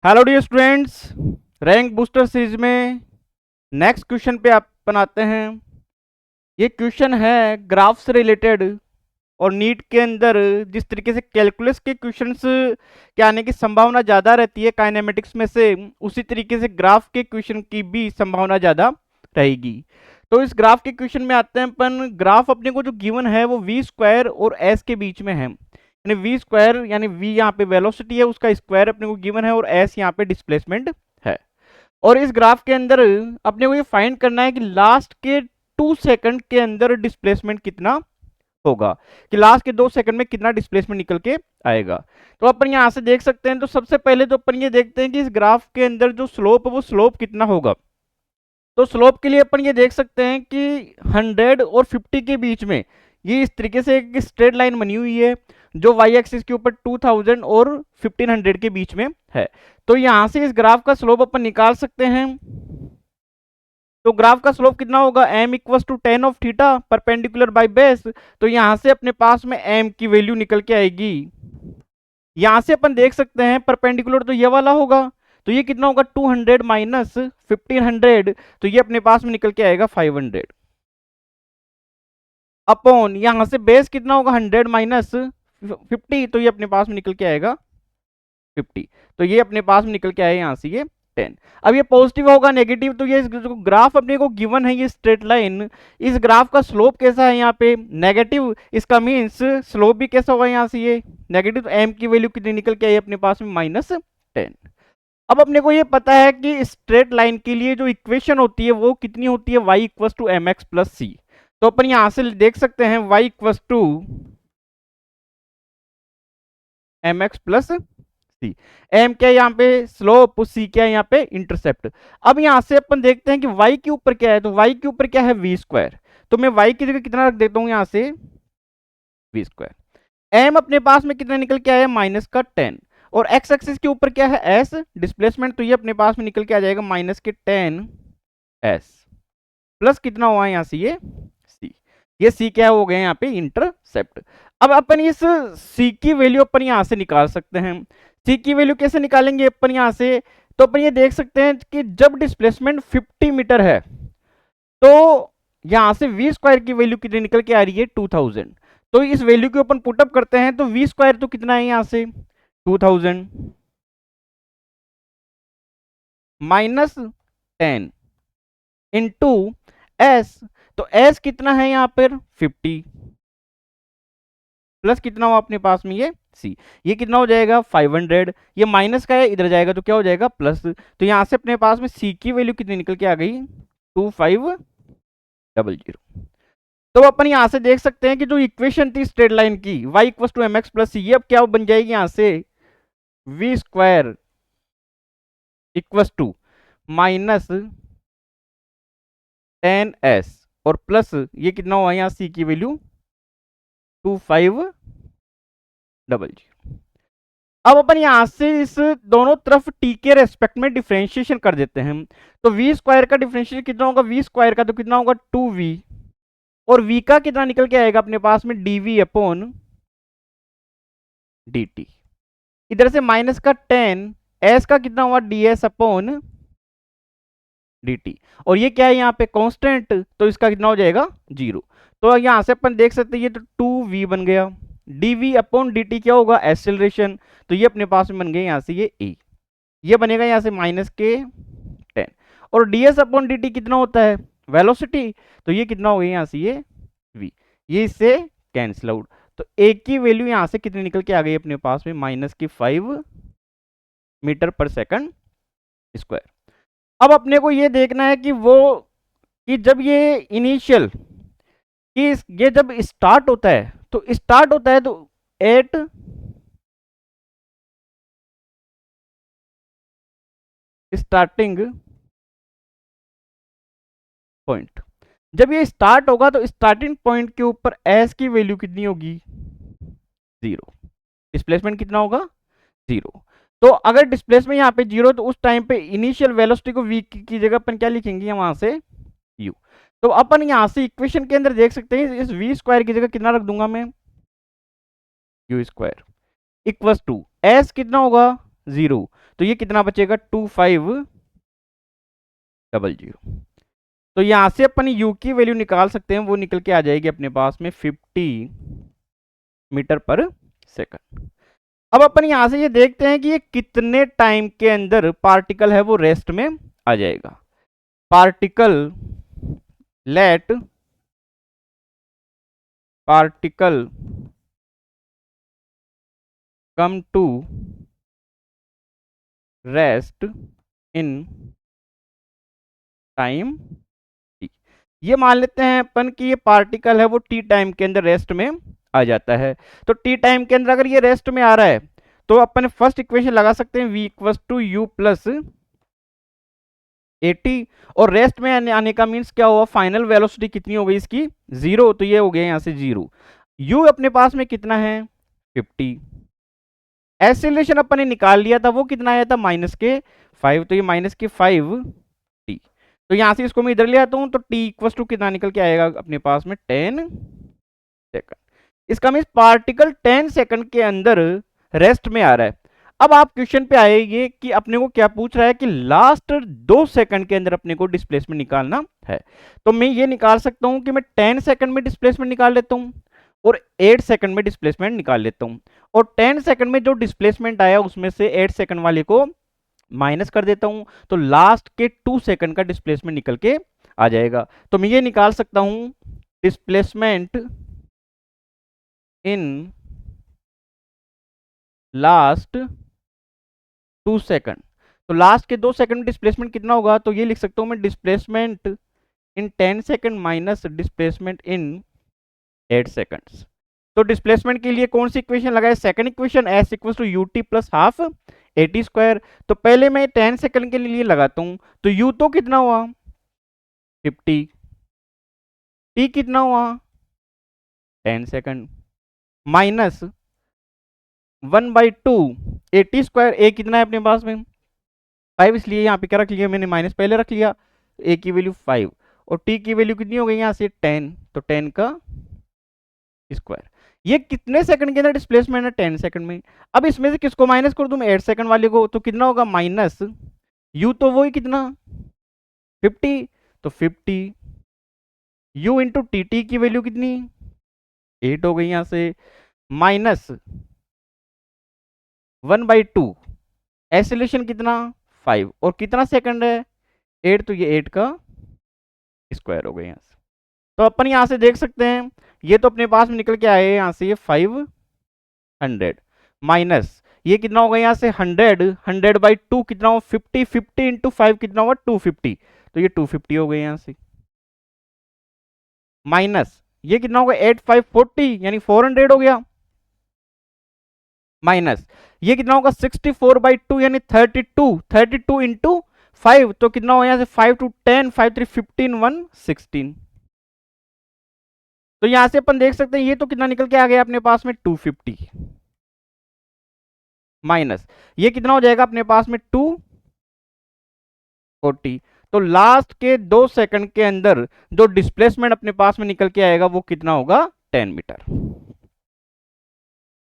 Hello dear students, rank booster series में next question पे अपन आते हैं। ये क्वेश्चन है ग्राफ से रिलेटेड, और नीट के अंदर जिस तरीके से कैलकुलस के क्वेश्चंस के आने की संभावना ज़्यादा रहती है काइनेमेटिक्स में से, उसी तरीके से ग्राफ के क्वेश्चन की भी संभावना ज़्यादा रहेगी। तो इस ग्राफ के क्वेश्चन में आते हैं अपन। ग्राफ अपने को जो गिवन है वो वी स्क्वायर और एस के बीच में है, यानी वी स्क्वायर यानी वी यहाँ पे वेलोसिटी है, उसका स्क्वायर अपने को गिवन है, और एस यहाँ पे डिस्प्लेसमेंट है। और इस ग्राफ के अंदर अपने को ये फाइंड करना है कि लास्ट के 2 सेकंड के अंदर डिस्प्लेसमेंट कितना होगा, कि लास्ट के 2 सेकंड में कितना डिस्प्लेसमेंट निकल के आएगा। तो अपन यहां से देख सकते हैं। तो सबसे पहले तो अपन ये देखते हैं कि इस ग्राफ के अंदर जो स्लोप है वो स्लोप कितना होगा। तो स्लोप के लिए अपन ये देख सकते हैं कि 100 और 50 के बीच में ये इस तरीके से एक स्ट्रेट लाइन बनी हुई है, जो वाई एक्सिस के ऊपर 2000 और 1500 के बीच में है। तो यहां से इस ग्राफ का स्लोप अपन निकाल सकते हैं। तो ग्राफ का स्लोप कितना होगा, m equal to tan of theta perpendicular by base. तो यहां से अपने पास में m की वैल्यू निकल के आएगी। यहां से अपन देख सकते हैं परपेंडिकुलर तो ये वाला होगा, तो ये कितना होगा 200 माइनस 1500, तो ये अपने पास में निकल के आएगा 500 अपॉन यहां से बेस कितना होगा 100 माइनस 50, तो ये अपने पास में निकल के आएगा 50। तो ये अपने पास में निकल के आए यहां से ये 10। अब ये पॉजिटिव होगा नेगेटिव, तो ये जो ग्राफ अपने को गिवन है ये स्ट्रेट लाइन, इस ग्राफ का स्लोप कैसा है यहाँ पे नेगेटिव, इसका मीन्स स्लोप भी कैसा होगा यहाँ से ये नेगेटिव। तो एम की वैल्यू कितनी निकल के आई अपने पास में -10। अब अपने को ये पता है कि स्ट्रेट लाइन के लिए जो इक्वेशन होती है वो कितनी होती है, y equal to M X plus C. तो अपन यहां से देख सकते हैं y equal to M X plus C. M क्या है यहाँ पे स्लोप, सी क्या है यहाँ पे इंटरसेप्ट। अब यहां से अपन देखते हैं कि y के ऊपर क्या है। तो y के ऊपर क्या है वी स्क्वायर, तो मैं y की जगह कितना रख देता हूं यहां से वी स्क्वायर। एम अपने पास में कितना निकल के आया -10, और x एक्सिस के ऊपर क्या है s डिस्प्लेसमेंट, तो ये अपने पास में निकल के आ जाएगा -10s प्लस कितना हुआ यहाँ से ये c। ये c क्या हो गया यहाँ पे इंटरसेप्ट। अब अपन इस c की वैल्यू अपन यहाँ से निकाल सकते हैं। c की वैल्यू कैसे निकालेंगे अपन यहाँ से, तो अपन ये देख सकते हैं कि जब डिस्प्लेसमेंट 50 मीटर है तो यहां से वी स्क्वायर की वैल्यू कितनी निकल के आ रही है 2000। तो इस वैल्यू के ऊपर पुटअप करते हैं, तो वी स्क्वायर तो कितना है यहां से 2000 -10 इंटू एस। तो एस कितना है यहाँ पर 50 प्लस कितना हुआ अपने पास में ये सी, ये कितना हो जाएगा 500। ये माइनस का है इधर जाएगा तो क्या हो जाएगा प्लस। तो यहां से अपने पास में सी की वैल्यू कितनी निकल के आ गई 2500। तो अपन यहां से देख सकते हैं कि जो इक्वेशन थी स्ट्रेट लाइन की y equal to M X plus C, ये अब क्या बन जाएगी यहां से we square equal to -10s और प्लस ये कितना हुआ यहाँ c की वैल्यू 2500। अब अपन यहां से इस दोनों तरफ t के रेस्पेक्ट में डिफरेंशिएशन कर देते हैं। तो वी स्क्वायर का डिफरेंशिएशन कितना होगा, वी स्क्वायर का तो कितना होगा 2v, और v का कितना निकल के आएगा अपने पास में dv अपॉन dt। इधर से माइनस का 10 s का कितना हुआ ds अपॉन dt, और ये क्या है यहाँ पे कांस्टेंट, तो इसका कितना हो जाएगा 0। तो यहां से अपन देख सकते हैं ये तो 2v बन गया, dv अपॉन dt क्या होगा एक्सेलरेशन, तो ये अपने पास में बन गए यहाँ से ये a, ये बनेगा यहाँ से -10, और ds अपॉन dt कितना होता है वेलोसिटी, तो ये कितना हो गया यहाँ से ये v, ये इससे कैंसिल आउट। तो a की वैल्यू यहाँ से कितनी निकल के आ गई अपने पास में -5 मीटर पर सेकंड स्क्वायर। अब अपने को ये देखना है कि वो कि जब ये इनिशियल कि ये जब स्टार्ट होता है तो एट स्टार्टिंग पॉइंट, जब ये स्टार्ट होगा तो स्टार्टिंग पॉइंट के ऊपर एस की वैल्यू कितनी होगी 0, डिस्प्लेसमेंट कितना होगा 0। तो अगर डिस्प्लेसमेंट यहाँ पे 0 तो उस टाइम पे इनिशियल वेलोसिटी को v की जगह अपन क्या लिखेंगे वहां से u। तो अपन यहां से इक्वेशन के अंदर देख सकते हैं इस v स्क्वायर की जगह कितना रख दूंगा मैं u square equal to s कितना होगा 0, तो ये कितना बचेगा 2500। तो यहां से अपन u की वैल्यू निकाल सकते हैं, वो निकल के आ जाएगी अपने पास में 50 मीटर पर सेकंड। अब अपन यहां से ये देखते हैं कि ये कितने टाइम के अंदर पार्टिकल है वो रेस्ट में आ जाएगा। Particle let particle come to rest in time t। ये मान लेते हैं अपन कि ये पार्टिकल है वो t टाइम के अंदर रेस्ट में आ जाता है। तो t टाइम के अंदर अगर ये रेस्ट में आ रहा है तो अपन फर्स्ट इक्वेशन लगा सकते हैं v equals to u plus 80, और रेस्ट में आने का मीन्स क्या हुआ, फाइनल वेलोसिटी कितनी हो गई इसकी 0, तो ये हो गया यहाँ से 0। u अपने पास में कितना है 50। एक्सेलरेशन अपन ने निकाल लिया था, वो कितना आया था -5, तो ये -5t। तो यहां से इसको मैं इधर ले आता हूं तो t इक्वल टू कितना निकल के आएगा अपने पास में 10 सेकंड। इसका मीन्स पार्टिकल 10 सेकंड के अंदर रेस्ट में आ रहा है। अब आप क्वेश्चन पे आएंगे कि अपने को क्या पूछ रहा है कि लास्ट 2 सेकंड के अंदर अपने को डिस्प्लेसमेंट निकालना है। तो मैं ये निकाल सकता हूं कि मैं 10 सेकंड में डिस्प्लेसमेंट निकाल लेता हूं और 8 सेकंड में डिस्प्लेसमेंट निकाल लेता हूं, और 10 सेकंड में जो डिस्प्लेसमेंट आया उसमें से 8 सेकंड वाले को माइनस कर देता हूं, तो लास्ट के 2 सेकंड का डिस्प्लेसमेंट निकल के आ जाएगा। तो मैं ये निकाल सकता हूं डिस्प्लेसमेंट इन लास्ट 2 सेकंड। तो लास्ट के 2 सेकंड में डिस्प्लेसमेंट कितना होगा, तो ये लिख सकता हूं मैं displacement in 10 second minus displacement in 8 seconds. तो डिस्प्लेसमेंट के लिए कौन सी इक्वेशन लगाए, second equation s equals to ut plus half at square. तो पहले मैं 10 सेकंड के लिए लगाता हूं, तो u तो कितना हुआ 50, t कितना हुआ 10 second, minus 1/2 at square, a कितना है अपने पास में 5, इसलिए यहाँ पे क्या रख लिया मैंने, माइनस पहले रख लिया, a की वैल्यू 5 और t की वैल्यू कितनी हो गई यहाँ से 10, तो 10 का स्क्वायर। ये कितने सेकंड के अंदर डिस्प्लेसमेंट है 10 सेकंड में। अब इसमें से किसको माइनस कर दूं मैं 8 सेकंड वाले को, तो कितना होगा माइनस u, तो वही कितना 50, तो 50 u इंटू टी की वैल्यू कितनी 8 हो गई यहां से, माइनस 1/2 एक्सेलरेशन कितना 5 और कितना सेकंड है 8, तो ये 8 का स्क्वायर हो गया यहां से। तो अपन यहां से देख सकते हैं ये तो अपने पास में निकल के आए यहां से ये 500 माइनस ये कितना होगा यहाँ से 100/2 कितना हो 50, 50 इंटू 5 कितना होगा 250, तो ये 250 हो गए यहाँ से, माइनस ये कितना होगा 8 5 40 यानी 400 हो गया, माइनस ये कितना होगा 64/2 यानी 32, 32 इंटू 5 तो कितना होगा यहाँ से 5 to 10 5 3 15 1 16। तो यहां से अपन देख सकते हैं ये तो कितना निकल के आ गया अपने पास में 250, माइनस ये कितना हो जाएगा अपने पास में 240। तो लास्ट के 2 सेकंड के अंदर जो डिस्प्लेसमेंट अपने पास में निकल के आएगा वो कितना होगा 10 मीटर।